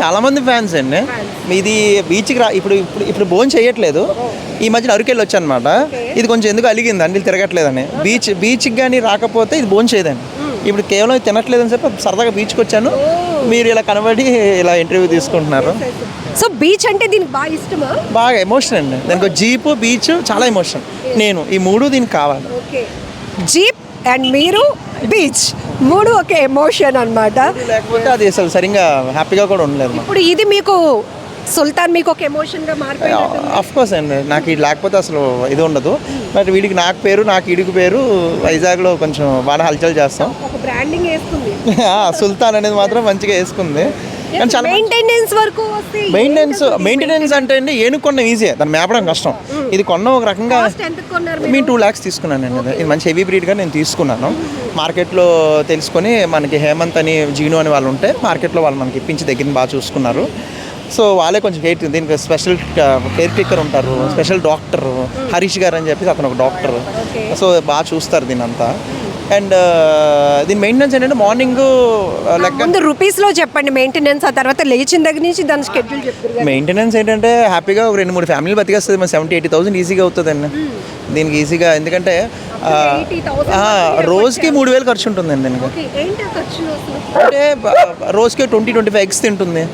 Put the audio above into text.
చాలామంది ఫ్యాన్స్ అండి. ఇది బీచ్కి ఇప్పుడు ఇప్పుడు ఇప్పుడు భోజనం చేయట్లేదు. ఈ మధ్యన అరకెళ్ళి వచ్చాను అనమాట. ఇది కొంచెం ఎందుకు అలిగింది అండి తిరగట్లేదని. బీచ్కి కానీ రాకపోతే ఇది భోజనం చేయదండి. ఇప్పుడు కేవలం తినట్లేదని చెప్పి సరదాగా బీచ్కి వచ్చాను. మీరు ఇలా కనబడి ఇలా ఇంటర్వ్యూ తీసుకుంటున్నారు. సో బీచ్ అంటే దీనికి బాగా ఇష్టమా? బాగా ఎమోషన్ అండి. దానికి జీపు బీచ్ చాలా ఎమోషన్. నేను ఈ మూడు దీనికి కావాలి. జీప్ అండ్ మీరు బీచ్ మూడు ఒకే ఎమోషన్ అన్నమాట. లేకపోతే అది అసలు సరిగ్గా హ్యాపీగా కూడా ఉండలేదు. ఇప్పుడు ఇది మీకు సుల్తాన్ మీకు ఒక ఎమోషన్గా మారిపోయింది. అఫ్ కోర్స్ అండి. నాకు ఇది లేకపోతే అసలు ఇది ఉండదు. బట్ వీడికి నాకు పేరు, నాకు ఈడికి పేరు వైజాగ్లో కొంచెం బాగా హల్చల్ చేస్తాం. ఒక బ్రాండింగ్ వేసుకుంది. సుల్తాన్ అనేది మాత్రం మంచిగా వేసుకుంది. కానీ చాలా మెయింటెనెన్స్ వరకు మెయింటెనెన్స్ అంటే అండి ఏనుకొన్న ఈజీ, దాన్ని మేపడం కష్టం. ఇది కొన్న ఒక రకంగా మేము 2 lakhs తీసుకున్నాను అండి. ఇది మంచి హెవీ బ్రీడ్గా నేను తీసుకున్నాను. మార్కెట్లో తెలుసుకొని మనకి హేమంత్ అని జీను అని వాళ్ళు ఉంటే మార్కెట్లో వాళ్ళు మనకి ఇప్పించి దగ్గర బాగా చూసుకున్నారు. సో వాళ్ళే కొంచెం దీనికి స్పెషల్ కేర్ టేకర్ ఉంటారు, స్పెషల్ డాక్టర్ హరీష్ గారు అని చెప్పి అతను ఒక డాక్టర్. సో బాగా చూస్తారు దీని అంతా. అండ్ దీని మెయింటెనెన్స్ ఏంటంటే మార్నింగ్ ముందు రూపీస్లో చెప్పండి మెయింటెనెన్స్, ఆ తర్వాత లేచిన దగ్గర నుంచి దాని షెడ్యూల్ చెప్తారు. మెయింటెనెన్స్ ఏంటంటే హ్యాపీగా ఒక 2-3 ఫ్యామిలీలు బతికేస్తుంది. మన 70,000-80,000 ఈజీగా అవుతుందండి దీనికి ఈజీగా. ఎందుకంటే రోజుకి 3,000 ఖర్చు ఉంటుందండి దీనికి. అంటే రోజుకి 20-25 eggs తింటుంది.